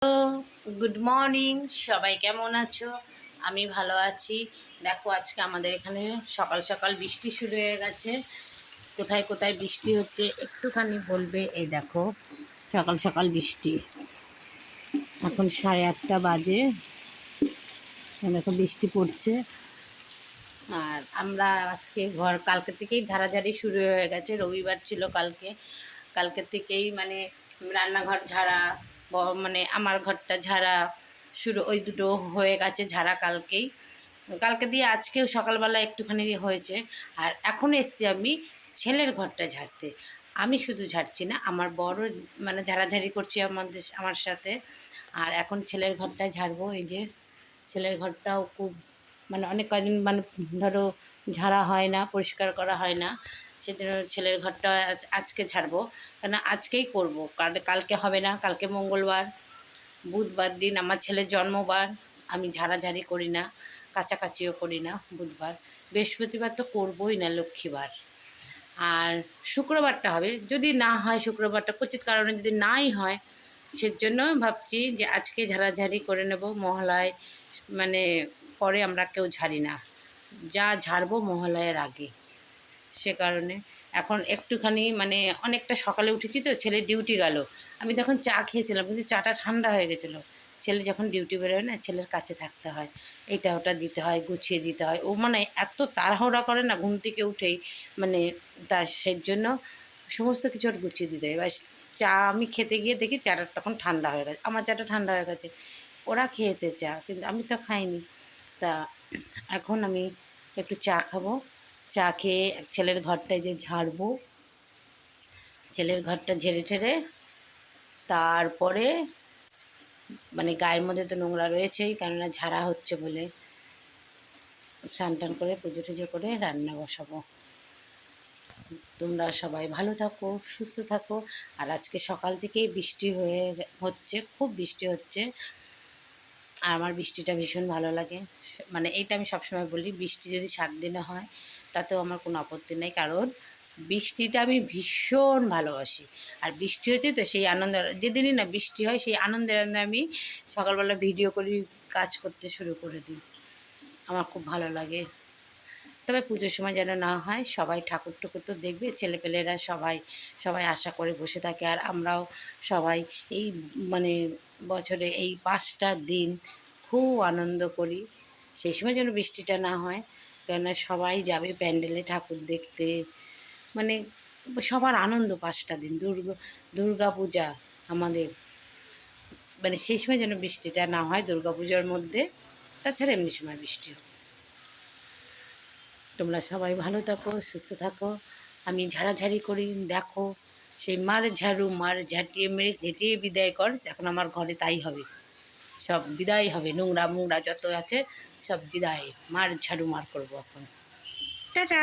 Hello, good morning. সবাই কেমন আছো? আমি ভালো আছি। দেখো, আজকে আমাদের এখানে সকাল সকাল বৃষ্টি শুরু হয়ে গেছে। কোথায় কোথায় বৃষ্টি হচ্ছে একটুখানি বলবে। এই দেখো, সকাল সকাল বৃষ্টি। এখন 8:30 বাজে। দেখো বৃষ্টি পড়ছে। আর আমরা আজকে কালকে থেকেই ঝাড়াঝাড়ি শুরু হয়ে গেছে। রবিবার ছিল কালকে। কালকে থেকেই মানে রান্নাঘর ঝাড়া, মানে আমার ঘরটা ঝাড়া শুরু, ওই দুটো হয়ে গেছে ঝাড়া কালকেই। কালকে দিয়ে আজকেও সকালবেলা একটুখানি হয়েছে। আর এখন এসছি আমি ছেলের ঘরটা ঝাড়তে। আমি শুধু ঝাড়ছি না, আমার বড় মানে ঝাড়াঝাড়ি করছি আমার সাথে। আর এখন ছেলের ঘরটা ঝাড়বো। এই যে ছেলের ঘরটাও খুব মানে অনেক কদিন মানে ধরো ঝাড়া হয় না, পরিষ্কার করা হয় না। সেজন্য ছেলের ঘরটা আজকে ঝাড়বো, কেন আজকেই করবো। কালকে হবে না। কালকে মঙ্গলবার, বুধবার দিন আমার ছেলের জন্মবার। আমি ঝাড়াঝাড়ি করি না, কাচাকাচিও করি না বুধবার। বৃহস্পতিবার তো করবোই না, লক্ষ্মীবার। আর শুক্রবারটা হবে, যদি না হয় শুক্রবারটা কচিত কারণে যদি নাই হয়, সেজন্য ভাবছি যে আজকে ঝাড়াঝাড়ি করে নেব। মহালয় মানে পরে আমরা কেউ ঝাড়ি না, যা ঝাড়বো মহালয়ের আগে। সে কারণে এখন একটুখানি মানে অনেকটা সকালে উঠেছি তো, ছেলে ডিউটি গেল। আমি তখন চা খেয়েছিলাম, কিন্তু চাটা ঠান্ডা হয়ে গেছিলো। ছেলে যখন ডিউটি বেরোয় না, ছেলের কাছে থাকতে হয়, এইটা ওটা দিতে হয়, গুছিয়ে দিতে হয়। ও মানে এত তাড়াহুড়া করে না ঘুম থেকে উঠেই, মানে তা সেই জন্য সমস্ত কিছু ওর গুছিয়ে দিতে হয়। এবার চা আমি খেতে গিয়ে দেখি চাটা তখন ঠান্ডা হয়ে গেছে, আমার চাটা ঠান্ডা হয়ে গেছে। ওরা খেয়েছে চা, কিন্তু আমি তো খাইনি। তা এখন আমি একটু চা খাবো। চা খেয়ে ছেলের ঘরটায় যে ঝাড়বো, ছেলের ঘরটা ঝেড়ে ঠেড়ে তারপরে মানে গায়ের মধ্যে তো নোংরা রয়েছেই, কেননা ঝাড়া হচ্ছে বলে স্নান টান করে পুজো টুজো করে রান্না বসাবো। তোমরা সবাই ভালো থাকো, সুস্থ থাকো। আর আজকে সকাল থেকেই বৃষ্টি হচ্ছে, খুব বৃষ্টি হচ্ছে। আর আমার বৃষ্টিটা ভীষণ ভালো লাগে। মানে এইটা আমি সবসময় বলি, বৃষ্টি যদি 7 দিনে হয় তাতেও আমার কোনো আপত্তি নেই, কারণ বৃষ্টিটা আমি ভীষণ ভালোবাসি। আর বৃষ্টি হচ্ছে তো সেই আনন্দ, যেদিনই না বৃষ্টি হয় সেই আনন্দের আমি সকালবেলা ভিডিও করি, কাজ করতে শুরু করে দিই। আমার খুব ভালো লাগে। তবে পুজোর সময় যেন না হয়। সবাই ঠাকুর টুকুর তো দেখবে, ছেলেপেলেরা সবাই সবাই আশা করে বসে থাকে। আর আমরাও সবাই এই মানে বছরে এই 5টা দিন খুব আনন্দ করি। সেই সময় যেন বৃষ্টিটা না হয়, কেননা সবাই যাবে প্যান্ডেলে ঠাকুর দেখতে। মানে সবার আনন্দ 5টা দিন। দুর্গা পূজা আমাদের, মানে সেই সময় যেন বৃষ্টিটা না হয় দুর্গা পূজার মধ্যে। তাছাড়া এমনি সময় বৃষ্টি হোক। তোমরা সবাই ভালো থাকো, সুস্থ থাকো। আমি ঝাড়াঝাড়ি করি, দেখো সেই মার ঝাড়ু মার ঝাঁটিয়ে মেরে ঝেঁটিয়ে বিদায় কর। এখন আমার ঘরে তাই হবে, সব বিদায় হবে। নোংরা মোংরা যত আছে সব বিদায়, মার ঝাড়ু মার করবো এখন। টাটা।